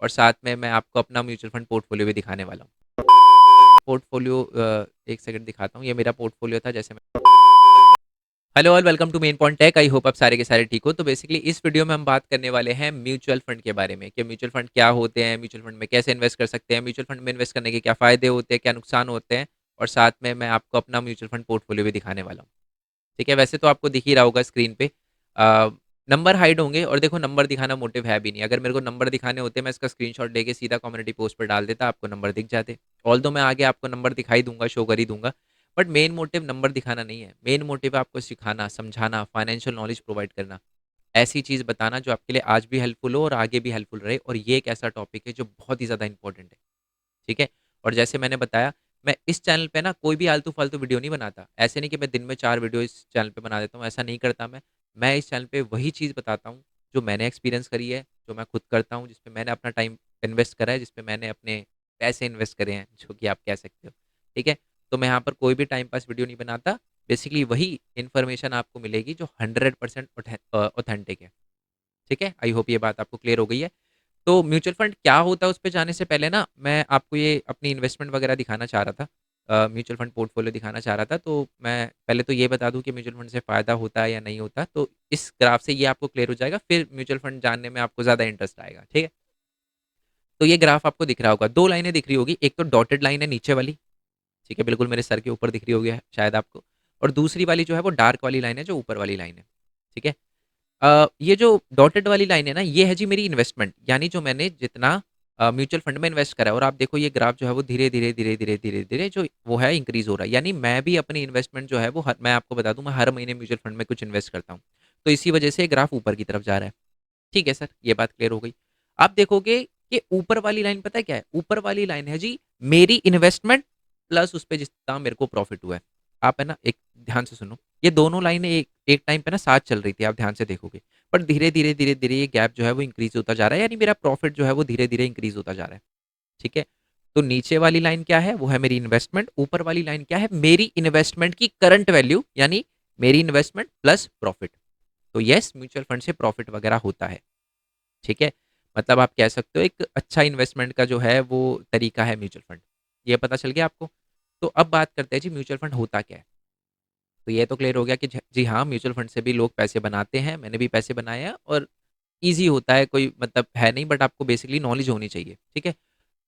और साथ में मैं आपको अपना म्यूचुअल फंड पोर्टफोलियो भी दिखाने वाला हूँ। पोर्टफोलियो एक सेकंड दिखाता हूँ, ये मेरा पोर्टफोलियो था जैसे मैं। Hello all, welcome to Main Point Tech. I hope आप सारे के सारे ठीक हो। तो बेसिकली इस वीडियो में हम बात करने वाले हैं म्यूचुअल फंड के बारे में कि म्यूचुअल फंड क्या होते हैं, म्यूचुअल फंड में कैसे इन्वेस्ट कर सकते हैं, म्यूचुअल फंड में इन्वेस्ट करने के क्या फ़ायदे होते हैं, क्या नुकसान होते हैं, और साथ में मैं आपको अपना म्यूचुअल फंड पोर्टफोलियो भी दिखाने वाला हूँ। ठीक है, वैसे तो आपको दिख ही रहा होगा स्क्रीन पे। नंबर हाइड होंगे, और देखो नंबर दिखाना मोटिव है भी नहीं। अगर मेरे को नंबर दिखाने होते मैं इसका स्क्रीनशॉट लेके सीधा कम्युनिटी पोस्ट पर डाल देता, आपको नंबर दिख जाते। ऑल दो मैं आगे आपको नंबर दिखाई दूंगा, शो कर ही दूंगा, बट मेन मोटिव नंबर दिखाना नहीं है। मेन मोटिव है आपको सिखाना, समझाना, फाइनेंशियल नॉलेज प्रोवाइड करना, ऐसी चीज़ बताना जो आपके लिए आज भी हेल्पफुल हो और आगे भी हेल्पफुल रहे। और ये एक ऐसा टॉपिक है जो बहुत ही ज़्यादा इंपॉर्टेंट है। ठीक है। और जैसे मैंने बताया, मैं इस चैनल पे ना कोई भी आलतू फालतू वीडियो नहीं बनाता। ऐसे नहीं कि मैं दिन में 4 वीडियो इस चैनल पे बना देता हूँ, ऐसा नहीं करता मैं इस चैनल पे वही चीज़ बताता हूँ जो मैंने एक्सपीरियंस करी है, जो मैं खुद करता हूँ, जिसपे मैंने अपना टाइम इन्वेस्ट करा है, जिसपे मैंने अपने पैसे इन्वेस्ट करे हैं, जो कि आप कह सकते हो। ठीक है। तो मैं यहाँ पर कोई भी टाइम पास वीडियो नहीं बनाता। बेसिकली वही इन्फॉर्मेशन आपको मिलेगी जो 100% ऑथेंटिक है। ठीक है, आई होप ये बात आपको क्लियर हो गई है। तो म्यूचुअल फंड क्या होता है, उस पे जाने से पहले ना मैं आपको ये अपनी इन्वेस्टमेंट वगैरह दिखाना चाह रहा था। म्यूचुअल फंड पोर्टफोलियो दिखाना चाह रहा था। तो मैं पहले तो ये बता दूं कि म्यूचुअल फंड से फ़ायदा होता है या नहीं होता। तो इस ग्राफ से ये आपको क्लियर हो जाएगा, फिर म्यूचुअल फंड जानने में आपको ज़्यादा इंटरेस्ट आएगा। ठीक है। तो ये ग्राफ आपको दिख रहा होगा, 2 लाइनें दिख रही होगी। एक तो डॉटेड लाइन है नीचे वाली, ठीक है, बिल्कुल मेरे सर के ऊपर दिख रही होगी शायद आपको। और दूसरी वाली जो है वो डार्क वाली लाइन है, जो ऊपर वाली लाइन है। ठीक है। ये जो डॉटेड वाली लाइन है ना, ये है जी मेरी इन्वेस्टमेंट, यानी जो मैंने जितना म्यूचुअल फंड में इन्वेस्ट करा है। और आप देखो ये ग्राफ जो है वो धीरे धीरे धीरे धीरे धीरे धीरे जो वो है इंक्रीज हो रहा है। यानी मैं भी अपनी इन्वेस्टमेंट जो है वो मैं आपको बता दूं, मैं हर महीने म्यूचुअल फंड में कुछ इन्वेस्ट करता हूँ। तो इसी वजह से ग्राफ ऊपर की तरफ जा रहा है। ठीक है सर, ये बात क्लियर हो गई। आप देखोगे कि ऊपर वाली लाइन पता है क्या है? ऊपर वाली लाइन है जी मेरी इन्वेस्टमेंट प्लस उस पर जितना मेरे को प्रॉफिट हुआ है। आप है ना एक ध्यान से सुनो, ये दोनों लाइनें एक एक टाइम पे ना साथ चल रही थी, आप ध्यान से देखोगे। पर धीरे धीरे धीरे धीरे ये गैप जो है वो इंक्रीज होता जा रहा है, यानी मेरा प्रॉफिट जो है वो धीरे धीरे इंक्रीज होता जा रहा है। ठीक है। तो नीचे वाली लाइन क्या है? वो है मेरी इन्वेस्टमेंट। ऊपर वाली लाइन क्या है? मेरी इन्वेस्टमेंट की करंट वैल्यू, यानी मेरी इन्वेस्टमेंट प्लस प्रॉफिट। तो यस, म्यूचुअल फंड से प्रॉफिट वगैरह होता है। ठीक है। मतलब आप कह सकते हो एक अच्छा इन्वेस्टमेंट का जो है वो तरीका है म्यूचुअल फंड। ये पता चल गया आपको? तो अब बात करते हैं जी म्यूचुअल फंड होता क्या है। तो ये तो क्लियर हो गया कि जी हाँ, म्यूचुअल फंड से भी लोग पैसे बनाते हैं, मैंने भी पैसे बनाए हैं, और ईज़ी होता है, कोई मतलब है नहीं, बट आपको बेसिकली नॉलेज होनी चाहिए। ठीक है।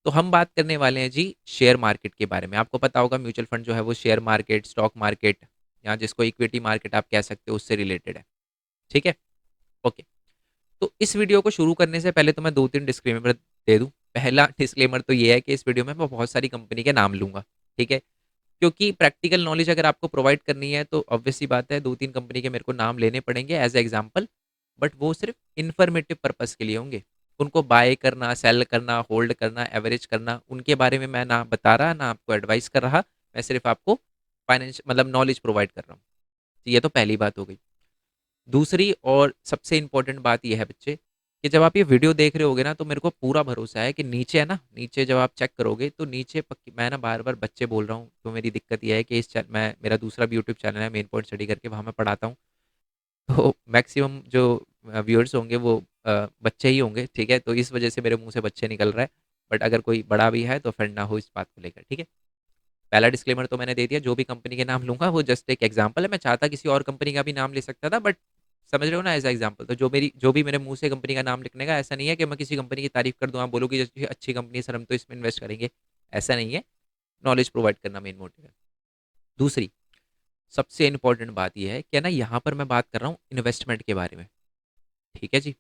तो हम बात करने वाले हैं जी शेयर मार्केट के बारे में। आपको पता होगा म्यूचुअल फंड जो है वो शेयर मार्केट, स्टॉक मार्केट, या जिसको इक्विटी मार्केट आप कह सकते हो, उससे रिलेटेड है। ठीक है। ओके। तो इस वीडियो को शुरू करने से पहले तो मैं 2-3 डिस्क्लेमर दे दूँ। पहला डिस्क्लेमर तो ये है कि इस वीडियो में मैं बहुत सारी कंपनी के नाम लूँगा। ठीक है? क्योंकि प्रैक्टिकल नॉलेज अगर आपको प्रोवाइड करनी है तो ऑब्वियस सी बात है, 2-3 कंपनी के मेरे को नाम लेने पड़ेंगे एज़ अ एग्ज़ाम्पल, बट वो सिर्फ़ इन्फॉर्मेटिव पर्पज़ के लिए होंगे। उनको बाय करना, सेल करना, होल्ड करना, एवरेज करना, उनके बारे में मैं ना बता रहा, ना आपको एडवाइस कर रहा। मैं सिर्फ़ आपको मतलब नॉलेज प्रोवाइड कर रहा हूँ। तो ये तो पहली बात हो गई। दूसरी और सबसे इम्पोर्टेंट बात ये है बच्चे, कि जब आप ये वीडियो देख रहे होगे ना, तो मेरे को पूरा भरोसा है कि नीचे है ना, नीचे जब आप चेक करोगे तो नीचे पक्की, मैं ना बार बार बच्चे बोल रहा हूँ, तो मेरी दिक्कत ये है कि मैं मेरा दूसरा भी यूट्यूब चैनल है मेन पॉइंट स्टडी करके, वहाँ मैं पढ़ाता हूँ। तो मैक्सिमम जो व्यूअर्स होंगे वो बच्चे ही होंगे। ठीक है। तो इस वजह से मेरे मुंह से बच्चे निकल रहा है। बट अगर कोई बड़ा भी है तो फिर ना हो इस बात को लेकर। ठीक है। पहला डिस्क्लेमर तो मैंने दे दिया, जो भी कंपनी के नाम लूंगा वो जस्ट एक एग्जांपल है। मैं चाहता किसी और कंपनी का भी नाम ले सकता था, बट समझ रहे हो ना, एज एग्जांपल। तो जो भी मेरे मुंह से कंपनी का नाम लिखने का, ऐसा नहीं है कि मैं किसी कंपनी की तारीफ कर दूं, आप बोलो कि अच्छी कंपनी है सर, हम तो इसमें इन्वेस्ट करेंगे। ऐसा नहीं है। नॉलेज प्रोवाइड करना मेन मोटिव है। दूसरी सबसे इंपॉर्टेंट बात यह है कि ना, यहाँ पर मैं बात कर रहा हूँ इन्वेस्टमेंट के बारे में। ठीक है जी।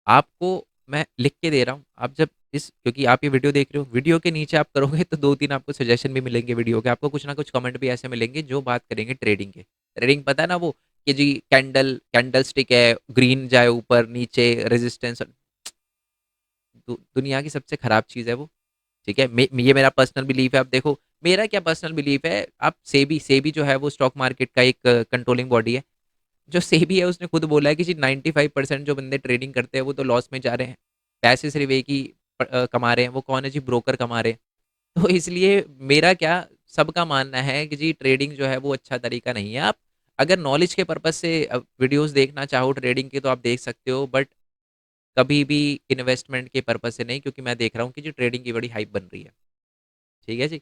आपको मैं लिख के दे रहा हूँ, आप जब इस, क्योंकि आप ये वीडियो देख रहे हो, वीडियो के नीचे आप करोगे तो 2-3 आपको सजेशन भी मिलेंगे वीडियो के, आपको कुछ ना कुछ कमेंट भी ऐसे मिलेंगे जो बात करेंगे ट्रेडिंग के। ट्रेडिंग पता है ना वो, कि जी कैंडल स्टिक है, ग्रीन जाए ऊपर नीचे, रेजिस्टेंस। दुनिया की सबसे खराब चीज़ है वो। ठीक है। ये मेरा पर्सनल बिलीफ है। आप देखो, मेरा क्या पर्सनल बिलीफ है, आप सेबी सेबी जो है वो स्टॉक मार्केट का एक कंट्रोलिंग बॉडी है। जो सेबी है उसने खुद बोला है कि जी 95% जो बंदे ट्रेडिंग करते हैं वो तो लॉस में जा रहे हैं। पैसे सिर्फ एक ही कमा रहे हैं, वो कौन है जी? ब्रोकर कमा रहे हैं। तो इसलिए मेरा क्या, सबका मानना है कि जी ट्रेडिंग जो है वो अच्छा तरीका नहीं है। आप अगर नॉलेज के पर्पज से वीडियोस देखना चाहो ट्रेडिंग के तो आप देख सकते हो, बट कभी भी इन्वेस्टमेंट के पर्पज़ से नहीं, क्योंकि मैं देख रहा हूँ कि जी ट्रेडिंग की बड़ी हाइप बन रही है। ठीक है जी?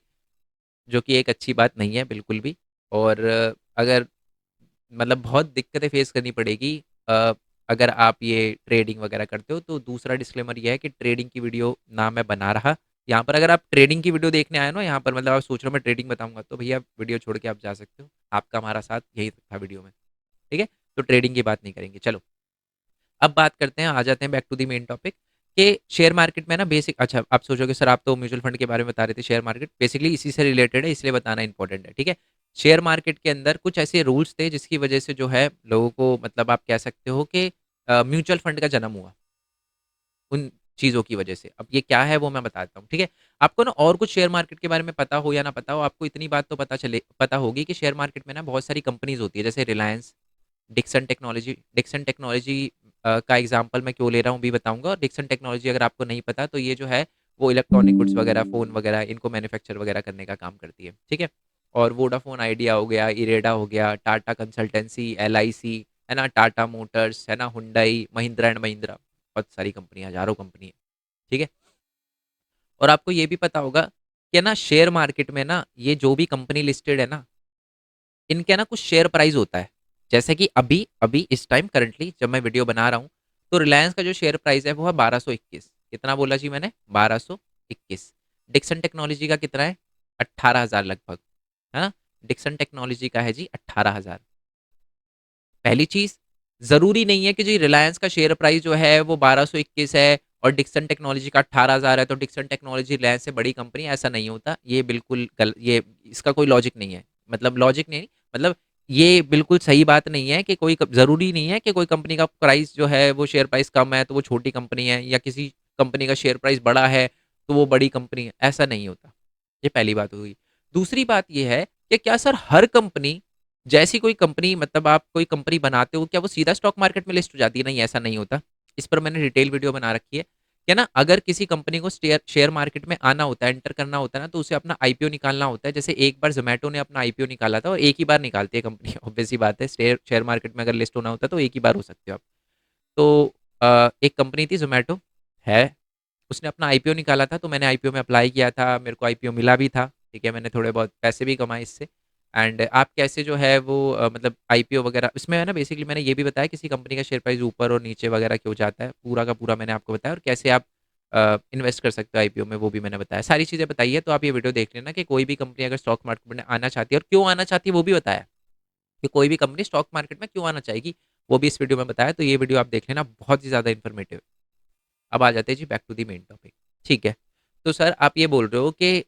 जो कि एक अच्छी बात नहीं है बिल्कुल भी। और अगर मतलब बहुत दिक्कतें फेस करनी पड़ेगी अ, अगर आप ये ट्रेडिंग वगैरह करते हो। तो दूसरा डिस्क्लेमर ये है कि ट्रेडिंग की वीडियो ना मैं बना रहा यहाँ पर। अगर आप ट्रेडिंग की वीडियो देखने आए ना यहाँ पर, मतलब आप सोच रहे हो मैं ट्रेडिंग बताऊंगा, तो भैया वीडियो छोड़ के आप जा सकते हो। आपका हमारा साथ यही तक था वीडियो में। ठीक है? तो ट्रेडिंग की बात नहीं करेंगे। चलो अब बात करते हैं, आ जाते हैं back to the main topic कि शेयर मार्केट में ना बेसिक। अच्छा, आप सोचोगे सर आप तो म्यूचुअल फंड के बारे में बता रहे थे, शेयर मार्केट बेसिकली इसी से रिलेटेड है, इसलिए बताना इंपॉर्टेंट है। ठीक है? शेयर मार्केट के अंदर कुछ ऐसे रूल्स थे जिसकी वजह से जो है लोगों को, मतलब आप कह सकते हो कि म्यूचुअल फंड का जन्म हुआ उन चीज़ों की वजह से। अब ये क्या है वो मैं बताता हूँ। ठीक है? आपको ना और कुछ शेयर मार्केट के बारे में पता हो या ना पता हो, आपको इतनी बात तो पता होगी कि शेयर मार्केट में ना बहुत सारी कंपनीज होती है, जैसे रिलायंस, डिक्सन टेक्नोलॉजी का एग्जांपल मैं क्यों ले रहा हूँ भी बताऊंगा। और डिक्सन टेक्नोलॉजी अगर आपको नहीं पता तो ये जो है वो इलेक्ट्रॉनिक गुड्स वगैरह, फ़ोन वगैरह इनको मैन्युफैक्चर वगैरह करने का काम करती है। ठीक है? और वोडाफोन आइडिया हो गया, इरेडा हो गया, टाटा कंसल्टेंसी, LIC है ना, टाटा मोटर्स है ना, हुंडई, महिंद्रा एंड महिंद्रा, बहुत सारी कंपनी, हज़ारों कंपनी है। ठीक है? और आपको ये भी पता होगा कि ना शेयर मार्केट में ना ये जो भी कंपनी लिस्टेड है ना, इनके ना कुछ शेयर प्राइस होता है। जैसे कि अभी अभी इस टाइम करंटली जब मैं वीडियो बना रहा हूँ, तो रिलायंस का जो शेयर प्राइस है वो है 1221। कितना बोला जी मैंने? 1221। डिक्सन टेक्नोलॉजी का कितना है? 18,000 लगभग, है ना? डिक्सन टेक्नोलॉजी का है जी 18,000। पहली चीज, जरूरी नहीं है कि जी रिलायंस का शेयर प्राइस जो है वो 1221 है और डिक्सन टेक्नोलॉजी का 18,000 है तो डिक्सन टेक्नोलॉजी रिलायंस से बड़ी कंपनी है। ऐसा नहीं होता, ये बिल्कुल ये इसका कोई लॉजिक नहीं है। मतलब लॉजिक नहीं, मतलब ये बिल्कुल सही बात नहीं है कि कोई जरूरी नहीं है कि कोई कंपनी का प्राइस जो है वो शेयर प्राइस कम है तो वो छोटी कंपनी है, या किसी कंपनी का शेयर प्राइस बड़ा है तो वो बड़ी कंपनी है। ऐसा नहीं होता। ये पहली बात हुई। दूसरी बात ये है कि क्या सर हर कंपनी, जैसी कोई कंपनी, मतलब आप कोई कंपनी बनाते हो क्या वो सीधा स्टॉक मार्केट में लिस्ट हो जाती है? नहीं, ऐसा नहीं होता। इस पर मैंने डिटेल वीडियो बना रखी है कि ना अगर किसी कंपनी को शेयर मार्केट में आना होता है, एंटर करना होता है ना, तो उसे अपना आईपीओ निकालना होता है। जैसे एक बार जोमेटो ने अपना आईपीओ निकाला था, और एक ही बार निकालती है कंपनी ऑब्वियस सी बात है, शेयर मार्केट में अगर लिस्ट होना होता है तो एक ही बार हो सकते हो आप। तो एक कंपनी थी जोमेटो, है, उसने अपना आईपीओ निकाला था, तो मैंने आईपीओ में अप्लाई किया था, मेरे को आईपीओ मिला भी था। ठीक है? मैंने थोड़े बहुत पैसे भी कमाए इससे। एंड आप कैसे जो है वो मतलब आईपीओ वगैरह इसमें है ना, बेसिकली मैंने ये भी बताया किसी कंपनी का शेयर प्राइस ऊपर और नीचे वगैरह क्यों जाता है, पूरा का पूरा मैंने आपको बताया। और कैसे आप इन्वेस्ट कर सकते हो आईपीओ में, वो भी मैंने बताया। सारी चीज़ें बताई है, तो आप ये वीडियो देख लेना कि कोई भी कंपनी अगर स्टॉक मार्केट में आना चाहती है और क्यों आना चाहती है वो भी बताया, कि कोई भी कंपनी स्टॉक मार्केट में क्यों आना चाहेगी, वो भी इस वीडियो में बताया। तो ये वीडियो आप देख लेना, बहुत ही ज़्यादा इन्फॉर्मेटिव। अब आ जाते हैं जी back to the main topic. ठीक है? तो सर आप ये बोल रहे हो कि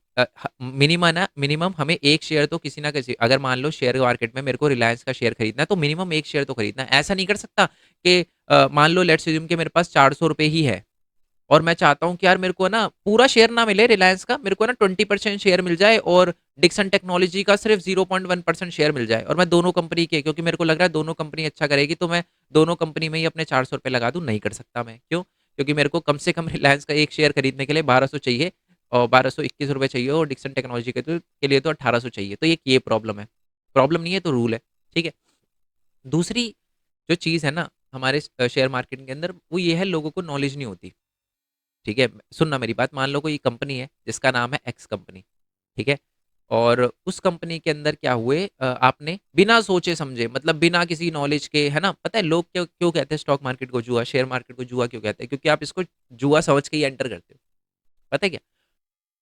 मिनिमम हमें एक शेयर तो किसी ना किसी, अगर मान लो शेयर मार्केट में मेरे को रिलायंस का शेयर खरीदना है तो मिनिमम एक शेयर तो खरीदना है। ऐसा नहीं कर सकता कि मान लो लेट्स अज्यूम कि मेरे पास 400 रुपये ही है और मैं चाहता हूँ कि यार मेरे को ना पूरा शेयर ना मिले रिलायंस का, मेरे को ना 20% शेयर मिल जाए और डिक्सन टेक्नोलॉजी का सिर्फ 0.1% शेयर मिल जाए, और मैं दोनों कंपनी के, क्योंकि मेरे को लग रहा है दोनों कंपनी अच्छा करेगी, तो मैं दोनों कंपनी में ही अपने 400 रुपये लगा दूं। नहीं कर सकता मैं, क्यों? क्योंकि मेरे को कम से कम रिलायंस का एक शेयर खरीदने के लिए 1200 चाहिए, और 1221 रुपये चाहिए, और डिक्सन टेक्नोलॉजी के लिए तो 1800 चाहिए। तो ये प्रॉब्लम है, प्रॉब्लम नहीं है तो रूल है। ठीक है? दूसरी जो चीज़ है ना हमारे शेयर मार्केट के अंदर, वो ये है लोगों को नॉलेज नहीं होती। ठीक है? सुनना मेरी बात, मान लो कोई कंपनी है जिसका नाम है एक्स कंपनी। ठीक है? और उस कंपनी के अंदर क्या हुए, आपने बिना सोचे समझे, मतलब बिना किसी नॉलेज के, है ना, पता है लोग क्यों क्यों कहते हैं स्टॉक मार्केट को जुआ, शेयर मार्केट को जुआ क्यों कहते हैं? क्योंकि आप इसको जुआ समझ के ही एंटर करते हो। पता है क्या?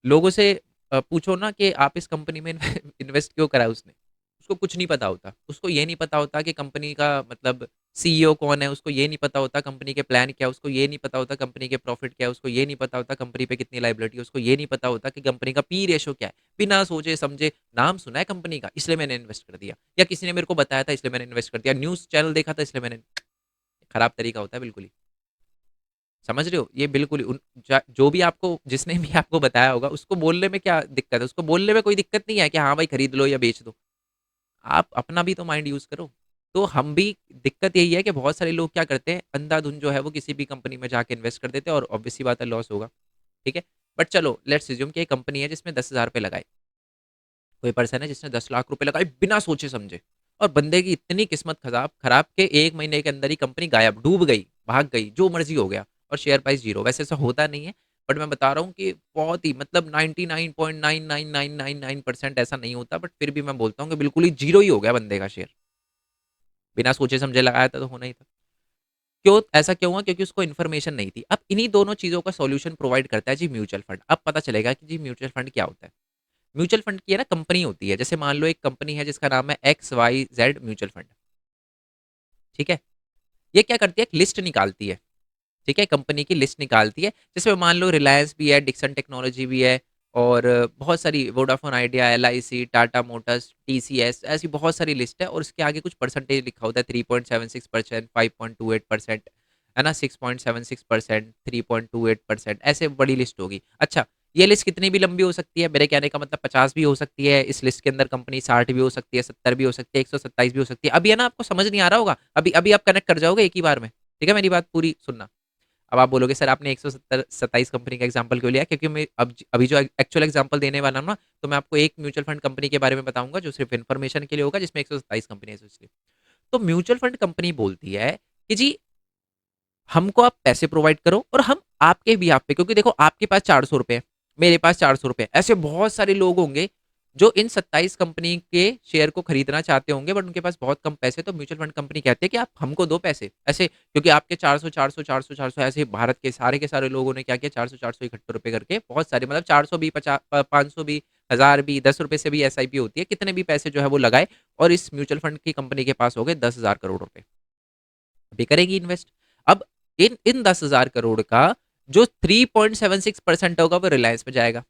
लोगों से पूछो ना कि आप इस कंपनी में इन्वेस्ट क्यों करा उसने, उसको कुछ नहीं पता होता। उसको ये नहीं पता होता कि कंपनी का मतलब CEO कौन है, उसको ये नहीं पता होता कंपनी के प्लान क्या है, उसको ये नहीं पता होता कंपनी के प्रॉफिट क्या है, उसको ये नहीं पता होता कंपनी पे कितनी लाइबिलिटी है, उसको ये नहीं पता होता कि कंपनी का पी रेशो क्या है। बिना सोचे समझे, नाम सुना है कंपनी का इसलिए मैंने इन्वेस्ट कर दिया, या किसी ने मेरे को बताया था इसलिए मैंने इन्वेस्ट कर दिया, न्यूज़ चैनल देखा था इसलिए मैंने। खराब तरीका होता है बिल्कुल ही। समझ रहे हो? ये बिल्कुल ही जो भी आपको, जिसने भी आपको बताया होगा, उसको बोलने में क्या दिक्कत है? उसको बोलने में कोई दिक्कत नहीं है कि हाँ भाई खरीद लो या बेच दो। आप अपना भी तो माइंड यूज करो। तो हम भी, दिक्कत यही है कि बहुत सारे लोग क्या करते हैं, अंधाधुन जो है वो किसी भी कंपनी में जाके इन्वेस्ट कर देते हैं, और ऑब्वियस सी बात है लॉस होगा। ठीक है? बट चलो लेट्स अज्यूम कि एक कंपनी है जिसमें 10,000 रुपये लगाए, कोई पर्सन है जिसने 10 लाख रुपए लगाए बिना सोचे समझे, और बंदे की इतनी किस्मत खराब खराब के 1 महीने के अंदर ही कंपनी गायब, डूब गई, भाग गई, जो मर्जी हो गया, और शेयर प्राइस जीरो। वैसे ऐसा होता नहीं है, बट मैं बता रहा हूँ कि बहुत ही मतलब 99.99999% ऐसा नहीं होता, बट फिर भी मैं बोलता हूँ कि बिल्कुल ही जीरो ही हो गया बंदे का शेयर, बिना सोचे समझे लगाया था तो होना ही था। क्यों ऐसा क्यों हुआ? क्योंकि उसको इन्फॉर्मेशन नहीं थी। अब इन्हीं दोनों चीज़ों का सॉल्यूशन प्रोवाइड करता है जी म्यूचुअल फंड। अब पता चलेगा कि जी म्यूचुअल फंड क्या होता है। म्यूचुअल फंड की है ना कंपनी होती है, जैसे मान लो एक कंपनी है जिसका नाम है X Y Z mutual fund, ठीक है। ये क्या करती है? एक लिस्ट निकालती है, ठीक है, कंपनी की लिस्ट निकालती है, जिसमें मान लो रिलायंस भी है, डिक्सन टेक्नोलॉजी भी है, और बहुत सारी Vodafone Idea, L I C, Tata Motors, T C S, ऐसी बहुत सारी लिस्ट है। और उसके आगे कुछ परसेंटेज लिखा होता है, 3.76%, 5.28%, है ना, 6.76%, 3.28%, ऐसे बड़ी लिस्ट होगी। अच्छा, ये लिस्ट कितनी भी लंबी हो सकती है, मेरे कहने का मतलब 50 भी हो सकती है इस लिस्ट के अंदर कंपनी, 60 भी हो सकती है, 70 भी हो सकती है, 127 भी हो सकती है। अभी है ना, आपको समझ नहीं आ रहा होगा, अभी अभी आप कनेक्ट कर जाओगे एक ही बार में, ठीक है, मेरी बात पूरी सुनना। अब आप बोलोगे सर आपने 127 कंपनी का एग्जांपल क्यों लिया? क्योंकि मैं अब अभी जो एक्चुअल एग्जांपल देने वाला हूं ना, तो मैं आपको एक म्यूचुअल फंड कंपनी के बारे में बताऊंगा जो सिर्फ इन्फॉर्मेशन के लिए होगा, जिसमें 127 कंपनी है इसलिए। तो म्यूचुअल फंड कंपनी बोलती है कि जी हमको आप पैसे प्रोवाइड करो और हम आपके भी आप पे, क्योंकि देखो आपके पास 400 रुपए है, मेरे पास 400 रुपए, ऐसे बहुत सारे लोग होंगे जो इन 27 कंपनी के शेयर को खरीदना चाहते होंगे, बट उनके पास बहुत कम पैसे। तो म्यूचुअल फंड कंपनी कहते हैं कि आप हमको दो पैसे ऐसे, क्योंकि आपके 400 400 400 400 ऐसे भारत के सारे लोगों ने क्या किया, 400 400 इकट्ठे रुपए करके बहुत सारे, मतलब 400 भी, 50, 500 भी, 1000 भी, 10 रुपए से भी एसआईपी होती है, कितने भी पैसे जो है वो लगाए, और इस म्यूचुअल फंड की कंपनी के पास हो गए 10,000 करोड़ रुपए, अभी करेगी इन्वेस्ट। अब इन इन 10,000 करोड़ का जो 3.76% होगा वो रिलायंस में जाएगा,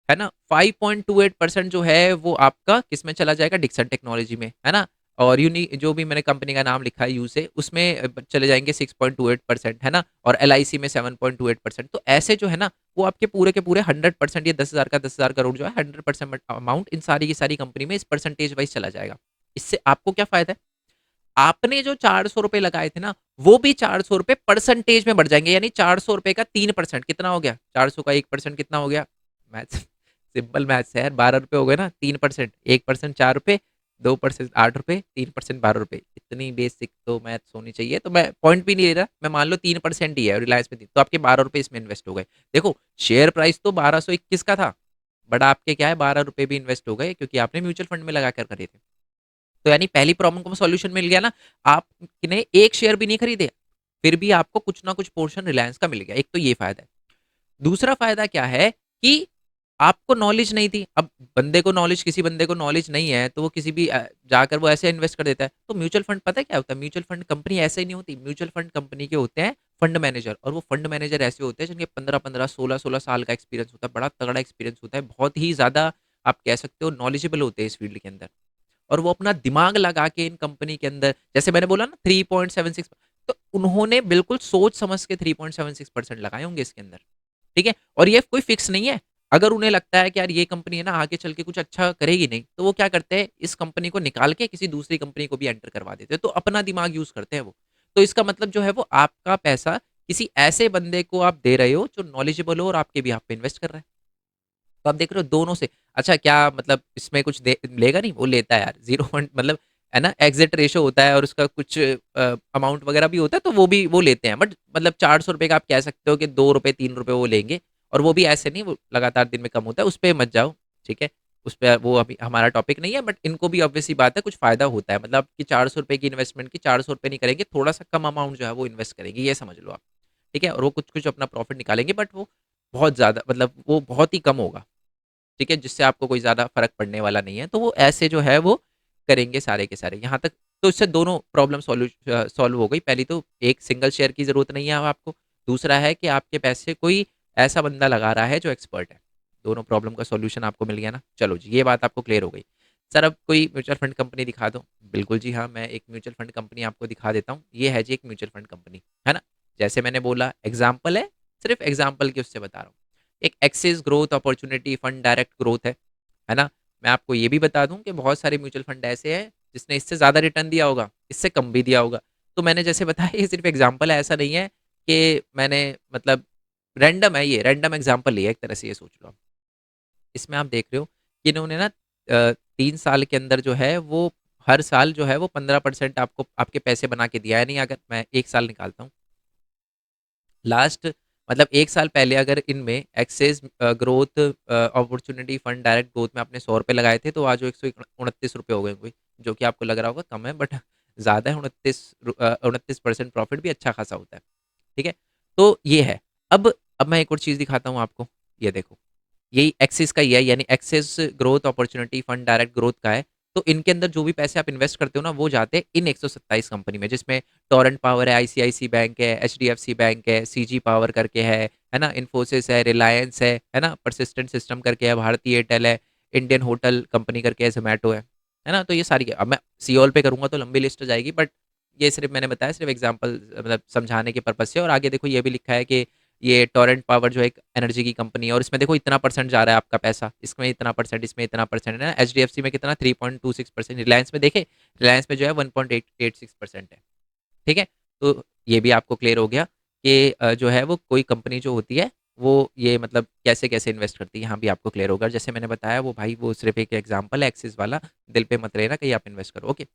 है ना। 5.28% जो है वो आपका किस में चला जाएगा, डिक्सन टेक्नोलॉजी में, है ना। और यूनी जो भी मैंने कंपनी का नाम लिखा है यू से, उसमें चले जाएंगे 6.28%, है ना। और एल आई सी में 7.28%। तो ऐसे जो है ना, वो आपके पूरे के पूरे 100%, ये 10,000 का 10,000 करोड़ जो है 100% अमाउंट इन सारी की सारी कंपनी में इस परसेंटेज वाइज चला जाएगा। इससे आपको क्या फायदा है? आपने जो 400 रुपए लगाए थे ना, वो भी 400 रुपए परसेंटेज में बढ़ जाएंगे, यानी 400 रुपए का 3% कितना हो गया, 400 का 1% कितना हो गया, मैथ सिंपल मैथ्स है यार, 12 रुपए हो गए ना, 3%, 1% 4 रुपए, 2% 8 रुपए, 3% 12 रुपए, इतनी बेसिक तो मैथ्स होनी चाहिए। तो मैं पॉइंट भी नहीं ले रहा, मैं मान लो 3% ही है रिलायंस में, तो आपके 12 रुपए इसमें इन्वेस्ट हो गए। देखो शेयर प्राइस तो 1221 का था, बट आपके क्या है, 12 रुपए भी इन्वेस्ट हो गए, क्योंकि आपने म्यूचुअल फंड में लगा कर करे थे। तो यानी पहली प्रॉब्लम को सॉल्यूशन मिल गया ना। आपने एक शेयर भी नहीं खरीदे, फिर भी आपको कुछ ना कुछ पोर्शन रिलायंस का मिल गया, एक तो ये फायदा है। दूसरा फायदा क्या है कि आपको नॉलेज नहीं थी। अब बंदे को नॉलेज, किसी बंदे को नॉलेज नहीं है, तो वो किसी भी जाकर वो ऐसे इन्वेस्ट कर देता है। तो म्यूचुअल फंड पता है क्या होता है? म्यूचुअल फंड कंपनी ऐसे ही नहीं होती। म्यूचुअल फंड कंपनी के होते हैं फंड मैनेजर, और वो फंड मैनेजर ऐसे होते हैं जिनके 15-15, 16-16 साल का एक्सपीरियंस होता है, बड़ा तगड़ा एक्सपीरियंस होता है, बहुत ही ज्यादा आप कह सकते हो नॉलेजेबल होते हैं इस फील्ड के अंदर। और वो अपना दिमाग लगा के इन कंपनी के अंदर, जैसे मैंने बोला ना 3.76, तो उन्होंने बिल्कुल सोच समझ के 3.76% लगाए होंगे इसके अंदर, ठीक है। और ये कोई फिक्स नहीं है, अगर उन्हें लगता है कि यार ये कंपनी है ना आगे चल के कुछ अच्छा करेगी नहीं, तो वो क्या करते हैं, इस कंपनी को निकाल के किसी दूसरी कंपनी को भी एंटर करवा देते हैं, तो अपना दिमाग यूज करते हैं वो। तो इसका मतलब जो है वो आपका पैसा किसी ऐसे बंदे को आप दे रहे हो जो नॉलेजेबल हो और आपके भी आप पे इन्वेस्ट कर रहा है। तो आप देख रहे हो दोनों से। अच्छा क्या मतलब इसमें कुछ लेगा नहीं, वो लेता है यार, 0 मतलब, है ना, एग्जिट रेशो होता है और उसका कुछ अमाउंट वगैरह भी होता है, तो वो भी वो लेते हैं, बट मतलब 400 रुपए का आप कह सकते हो कि 2 रुपए 3 रुपए वो लेंगे। और वो भी ऐसे नहीं, वो लगातार दिन में कम होता है, उस पर मत जाओ, ठीक है। उस पर वो अभी हमारा टॉपिक नहीं है, बट इनको भी ऑब्वियसली बात है कुछ फायदा होता है, मतलब कि 400 रुपए की इन्वेस्टमेंट की 400 रुपए नहीं करेंगे, थोड़ा सा कम अमाउंट जो है वो इन्वेस्ट करेंगे, ये समझ लो आप, ठीक है। और वो कुछ कुछ अपना प्रॉफिट निकालेंगे, बट वो बहुत ज्यादा, मतलब वो बहुत ही कम होगा, ठीक है, जिससे आपको कोई ज़्यादा फ़र्क पड़ने वाला नहीं है। तो वो ऐसे जो है वो करेंगे सारे के सारे यहाँ तक। तो इससे दोनों प्रॉब्लम सॉल्व हो गई। पहली तो एक सिंगल शेयर की ज़रूरत नहीं है अब आपको। दूसरा है कि आपके पैसे कोई ऐसा बंदा लगा रहा है जो एक्सपर्ट है। दोनों प्रॉब्लम का सॉल्यूशन आपको मिल गया ना। चलो जी, ये बात आपको क्लियर हो गई। सर अब कोई म्यूचुअल फंड कंपनी दिखा दो। बिल्कुल जी हाँ, मैं एक म्यूचुअल फंड कंपनी आपको दिखा देता हूँ। ये है जी एक म्यूचुअल फंड कंपनी, है ना। जैसे मैंने बोला एग्जाम्पल है, सिर्फ एग्जाम्पल के उससे बता रहा हूँ। एक axis growth opportunity fund direct growth है ना। मैं आपको ये भी बता दूं कि बहुत सारे म्यूचुअल फंड ऐसे हैं जिसने इससे ज़्यादा रिटर्न दिया होगा, इससे कम भी दिया होगा। तो मैंने जैसे बताया ये सिर्फ एग्जाम्पल है, ऐसा नहीं है कि मैंने मतलब रैंडम है, ये रैंडम एग्जाम्पल लिया एक तरह से, ये सोच लो आप। इसमें आप देख रहे हो कि इन्होंने ना 3 साल के अंदर जो है वो हर साल जो है वो 15% आपको आपके पैसे बना के दिया है। नहीं, अगर मैं 1 साल निकालता हूँ, लास्ट मतलब 1 साल पहले अगर इनमें Axis growth opportunity fund direct growth में आपने ₹100 लगाए थे, तो आज वो ₹129 हो गए होंगे, जो कि आपको लग रहा होगा कम है, बट ज़्यादा है। 29% प्रॉफिट भी अच्छा खासा होता है, ठीक है? तो ये है। अब मैं एक और चीज़ दिखाता हूँ आपको, ये देखो। यही एक्सिस का ही है, यानी axis growth opportunity fund direct growth का है। तो इनके अंदर जो भी पैसे आप इन्वेस्ट करते हो ना, वो जाते हैं इन 127 कंपनी में, जिसमें टोरेंट पावर है, आईसीआईसी बैंक है, एचडीएफसी बैंक है, सीजी पावर करके है ना, इन्फोसिस है, रिलायंस है ना, परसिस्टेंट सिस्टम करके है, भारतीय एयरटेल है, इंडियन होटल कंपनी करके है, जोमेटो है ना। तो ये सारी है। अब मैं सियोल पे करूंगा तो लंबी लिस्ट हो जाएगी, बट ये सिर्फ मैंने बताया, सिर्फ एग्जाम्पल मतलब समझाने के पर्पज से। और आगे देखो ये भी लिखा है कि ये टोरेंट पावर जो एक एनर्जी की कंपनी है, और इसमें देखो इतना परसेंट जा रहा है आपका पैसा, इसमें इतना परसेंट, इसमें इतना परसेंट है ना। एचडीएफसी में कितना 3.26%, रिलायंस में देखे, रिलायंस में जो है 1.86% है, ठीक है। तो ये भी आपको क्लियर हो गया कि जो है वो कोई कंपनी जो होती है वो ये मतलब कैसे कैसे इन्वेस्ट करती है, यहाँ भी आपको क्लियर होगा। जैसे मैंने बताया वो भाई, वो सिर्फ एक एग्जाम्पल है एक्सिस वाला, दिल पे मत लेना कहीं आप इन्वेस्ट करो, ओके।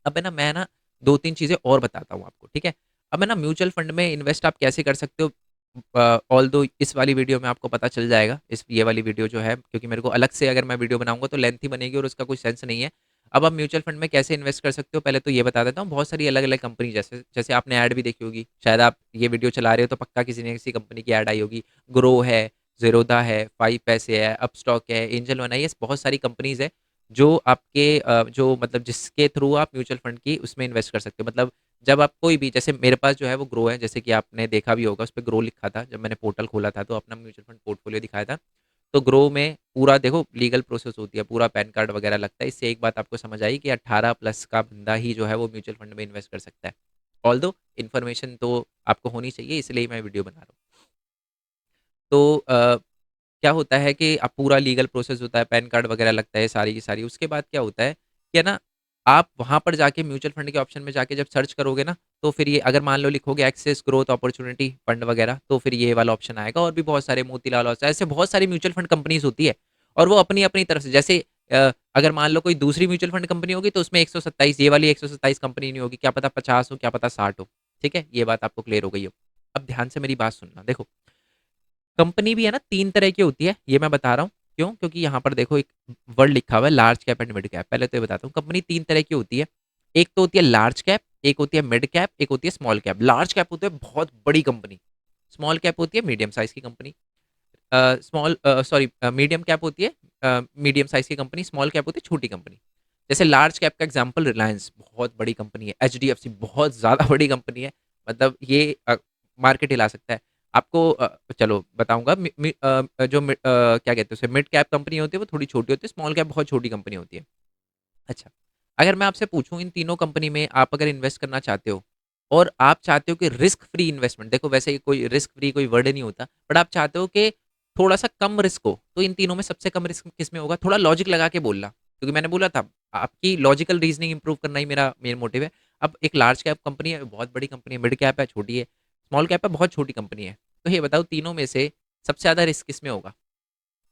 अब है ना, मैं ना 2-3 चीज़ें और बताता हूँ आपको, ठीक है? अब है ना, म्यूचुअल फंड में इन्वेस्ट आप कैसे कर सकते हो, ऑल्दो इस वाली वीडियो में आपको पता चल जाएगा, इस ये वाली वीडियो जो है, क्योंकि मेरे को अलग से अगर मैं वीडियो बनाऊँगा तो लेंथी बनेगी और उसका कोई सेंस नहीं है। अब आप म्यूचुअल फंड में कैसे इन्वेस्ट कर सकते हो, पहले तो ये बता देता हूँ। बहुत सारी अलग-अलग कंपनी, जैसे जैसे आपने ऐड भी देखी होगी, शायद आप ये वीडियो चला रहे हो तो पक्का किसी न किसी कंपनी की ऐड आई होगी। ग्रो है, ज़ेरोधा है, 5 पैसे है, अपस्टॉक है, एंजल वन है, ये बहुत सारी कंपनीज़ है जो आपके जो मतलब जिसके थ्रू आप म्यूचुअल फंड की उसमें इन्वेस्ट कर सकते हो। मतलब जब आप कोई भी, जैसे मेरे पास जो है वो ग्रो है, जैसे कि आपने देखा भी होगा, उस पे ग्रो लिखा था जब मैंने पोर्टल खोला था, तो अपना म्यूचुअल फंड पोर्टफोलियो दिखाया था। तो ग्रो में पूरा देखो लीगल प्रोसेस होती है, पूरा पैन कार्ड वगैरह लगता है। इससे एक बात आपको समझ आई कि 18 प्लस का बंदा ही जो है वो म्यूचुअल फंड में इन्वेस्ट कर सकता है। ऑल्दो इन्फॉर्मेशन तो आपको होनी चाहिए, इसलिए मैं वीडियो बना रहा हूँ। तो क्या होता है कि अब पूरा लीगल प्रोसेस होता है, पैन कार्ड वगैरह लगता है, सारी की सारी। उसके बाद क्या होता है कि है ना, आप वहाँ पर जाके म्यूचुअल फंड के ऑप्शन में जाके जब सर्च करोगे ना, तो फिर ये अगर मान लो लिखोगे एक्सेस ग्रोथ अपॉर्चुनिटी फंड वगैरह, तो फिर ये वाला ऑप्शन आएगा। और भी बहुत सारे, मोतीलाल ओस्वाल, ऐसे बहुत सारी म्यूचुअल फंड कंपनीज होती है, और वो अपनी अपनी तरफ से, जैसे अगर मान लो कोई दूसरी म्यूचुअल फंड कंपनी होगी तो उसमें 127, ये वाली 127 कंपनी नहीं होगी, क्या पता 50 हो, क्या पता 60 हो, ठीक है। ये बात आपको क्लियर हो गई हो। अब ध्यान से मेरी बात सुनना, देखो कंपनी भी है ना 3 तरह की होती है, ये मैं बता रहा हूँ। क्यों? क्योंकि यहाँ पर देखो एक वर्ड लिखा हुआ है, large cap and mid cap. पहले तो ये बताता हूँ, कंपनी 3 तरह की होती है। एक तो होती है लार्ज कैप, एक होती है मिड कैप, एक होती है स्मॉल कैप। लार्ज कैप होती है बहुत बड़ी कंपनी, स्मॉल कैप होती है मीडियम साइज़ की कंपनी। मीडियम कैप होती है मीडियम साइज़ की कंपनी, स्मॉल कैप होती है छोटी कंपनी। जैसे लार्ज कैप का एग्जांपल रिलायंस, बहुत बड़ी कंपनी है। एचडीएफसी बहुत ज़्यादा बड़ी कंपनी है, मतलब ये मार्केट हिला सकता है। आपको चलो बताऊँगा। क्या कहते हैं उसे, मिड कैप कंपनी होती है वो थोड़ी छोटी होती है, स्मॉल कैप बहुत छोटी कंपनी होती है। अच्छा, अगर मैं आपसे पूछूँ इन तीनों कंपनी में आप अगर इन्वेस्ट करना चाहते हो, और आप चाहते हो कि रिस्क फ्री इन्वेस्टमेंट, देखो वैसे कोई रिस्क फ्री कोई वर्ड नहीं होता, बट आप चाहते हो कि थोड़ा-सा कम रिस्क हो, तो इन तीनों में सबसे कम रिस्क किसमें होगा? थोड़ा लॉजिक लगा के बोलना, क्योंकि मैंने बोला था आपकी लॉजिकल रीज़निंग इम्प्रूव करना ही मेरा मेन मोटिव है। अब एक लार्ज कैप कंपनी है, बहुत बड़ी कंपनी है, मिड कैप है, छोटी है, स्मॉल कैप है, बहुत छोटी कंपनी है। तो ये बताओ तीनों में से सबसे ज़्यादा रिस्क किसमें होगा?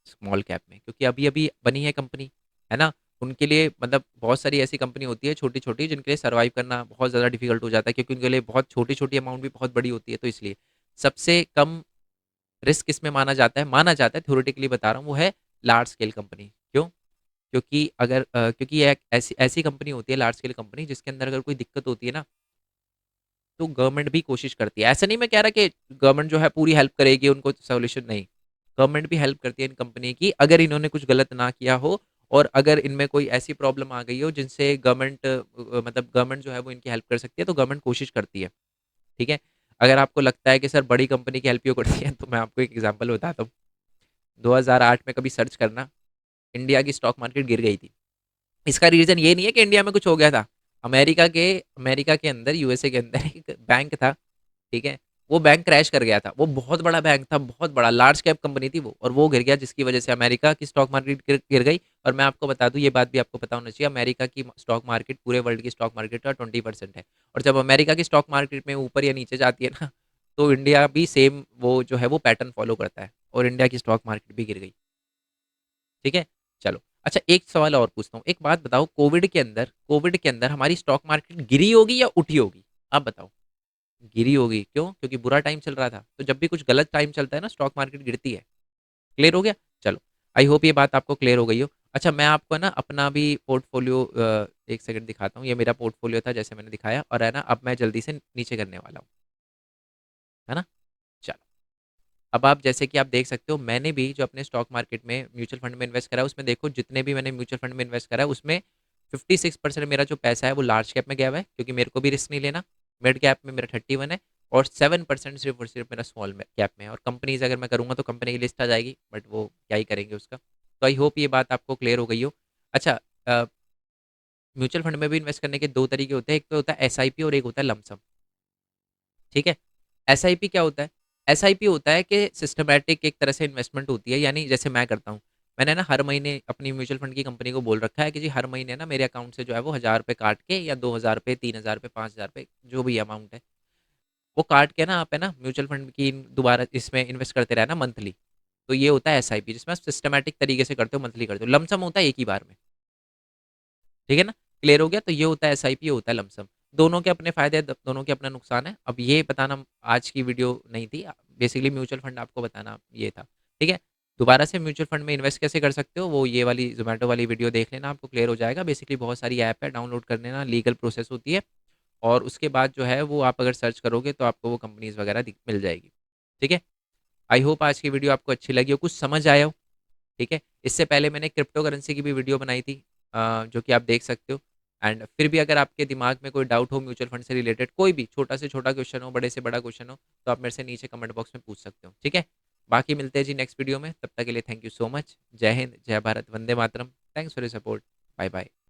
स्मॉल कैप में, क्योंकि अभी-अभी बनी है कंपनी, है ना? उनके लिए मतलब बहुत सारी ऐसी कंपनी होती है छोटी-छोटी, जिनके लिए सर्वाइव करना बहुत ज़्यादा डिफ़िकल्ट हो जाता है, क्योंकि उनके लिए बहुत छोटी-छोटी अमाउंट भी बहुत बड़ी होती है, तो इसलिए। सबसे कम रिस्क किसमें माना जाता है थ्योरेटिकली बता रहा हूँ, वो है लार्ज स्केल कंपनी। क्यों? क्योंकि क्योंकि ये एक ऐसी ऐसी कंपनी होती है, लार्ज स्केल कंपनी, जिसके अंदर अगर कोई दिक्कत होती है ना, तो गवर्नमेंट भी कोशिश करती है। ऐसा नहीं मैं कह रहा कि गवर्नमेंट जो है पूरी हेल्प करेगी उनको, सॉल्यूशन नहीं। गवर्नमेंट भी हेल्प करती है इन कंपनी की, अगर इन्होंने कुछ गलत ना किया हो, और अगर इनमें कोई ऐसी प्रॉब्लम आ गई हो जिनसे मतलब गवर्नमेंट जो है वो इनकी हेल्प कर सकती है, तो गवर्नमेंट कोशिश करती है, ठीक है। अगर आपको लगता है कि सर बड़ी कंपनी की हेल्प क्यों करती है, तो मैं आपको एक एग्जांपल बताता हूँ। 2008 में कभी सर्च करना, इंडिया की स्टॉक मार्केट गिर गई थी। इसका रीज़न ये नहीं है कि इंडिया में कुछ हो गया था। अमेरिका के अंदर, यूएसए के अंदर एक बैंक था, ठीक है? वो बैंक क्रैश कर गया था। वो बहुत बड़ा बैंक था, बहुत बड़ा लार्ज कैप कंपनी थी वो, और वो गिर गया, जिसकी वजह से अमेरिका की स्टॉक मार्केट गिर गिर गई। और मैं आपको बता दूँ, ये बात भी आपको पता होना चाहिए, अमेरिका की स्टॉक मार्केट पूरे वर्ल्ड की स्टॉक मार्केट का 20% है। और जब अमेरिका की स्टॉक मार्केट में ऊपर या नीचे जाती है ना, तो इंडिया भी सेम वो जो है वो पैटर्न फ़ॉलो करता है, और इंडिया की स्टॉक मार्केट भी गिर गई। ठीक है? चलो। अच्छा, एक सवाल और पूछता हूँ। एक बात बताओ, कोविड के अंदर हमारी स्टॉक मार्केट गिरी होगी या उठी होगी? आप बताओ। गिरी होगी, क्यों? क्योंकि बुरा टाइम चल रहा था। तो जब भी कुछ गलत टाइम चलता है ना, स्टॉक मार्केट गिरती है। क्लियर हो गया? चलो, आई होप ये बात आपको क्लियर हो गई हो। अच्छा, मैं आपको ना अपना भी पोर्टफोलियो 1 सेकंड दिखाता हूँ। ये मेरा पोर्टफोलियो था जैसे मैंने दिखाया, और है ना, अब मैं जल्दी से नीचे करने वाला हूँ, है ना? चलो, अब आप जैसे कि आप देख सकते हो, मैंने भी जो अपने स्टॉक मार्केट में म्यूचुअल फंड में इन्वेस्ट करा है, उसमें देखो जितने भी मैंने म्यूचुअल फंड में इन्वेस्ट करा है, उसमें 56% मेरा जो पैसा है वो लार्ज कैप में गया हुआ है, क्योंकि मेरे को भी रिस्क नहीं लेना। मिड कैप में मेरा 31 है, और 7% सिर्फ और सिर्फ मेरा स्मॉल कैप में है। और कंपनीज अगर मैं करूँगा तो कंपनी की लिस्ट आ जाएगी, बट वो क्या ही करेंगे उसका। तो आई होप ये बात आपको क्लियर हो गई हो। अच्छा, म्यूचुअल फंड में भी इन्वेस्ट करने के दो तरीके होते हैं, एक तो होता है एसआईपी और एक होता है लमसम। ठीक है? एसआईपी क्या होता है? एसआईपी होता है कि सिस्टमैटिक एक तरह से इन्वेस्टमेंट होती है, यानी जैसे मैं करता हूँ। मैंने ना हर महीने अपनी म्यूचुअल फंड की कंपनी को बोल रखा है कि जी हर महीने ना मेरे अकाउंट से जो है वो 1000 रुपये काट के, या 2000 रुपये, 3000 रुपये, 5000 रुपये, जो भी अमाउंट है वो काट के ना, आप है ना म्यूचुअल फंड की दोबारा इसमें इन्वेस्ट करते रहना मंथली। तो ये होता है एसआईपी, जिसमें आप सिस्टमैटिक तरीके से करते हो, मंथली करते हो। लमसम होता है एक ही बार में। ठीक है ना? क्लियर हो गया? तो ये होता है एसआईपी, ये होता है लमसम। दोनों के अपने फायदे हैं, दोनों के अपना नुकसान है। अब ये बताना आज की वीडियो नहीं थी, बेसिकली म्यूचुअल फंड आपको बताना ये था। ठीक है? दोबारा से म्यूचुअल फंड में इन्वेस्ट कैसे कर सकते हो, वो ये वाली जोमेटो वाली वीडियो देख लेना, आपको क्लियर हो जाएगा। बेसिकली बहुत सारी ऐप है, डाउनलोड कर लेना, लीगल प्रोसेस होती है। और उसके बाद जो है वो आप अगर सर्च करोगे तो आपको वो कंपनीज वगैरह मिल जाएगी। ठीक है? आई होप आज की वीडियो आपको अच्छी लगी हो, कुछ समझ आया हो। ठीक है? इससे पहले मैंने क्रिप्टो करेंसी की भी वीडियो बनाई थी, जो कि आप देख सकते हो। एंड फिर भी अगर आपके दिमाग में कोई डाउट हो म्यूचुअल फंड से रिलेटेड, कोई भी छोटा से छोटा क्वेश्चन हो, बड़े से बड़ा क्वेश्चन हो, तो आप मेरे से नीचे कमेंट बॉक्स में पूछ सकते हो। ठीक है? बाकी मिलते हैं जी नेक्स्ट वीडियो में, तब तक के लिए थैंक यू सो मच। जय हिंद, जय भारत, वंदे मातरम। Thanks for your support. Bye bye.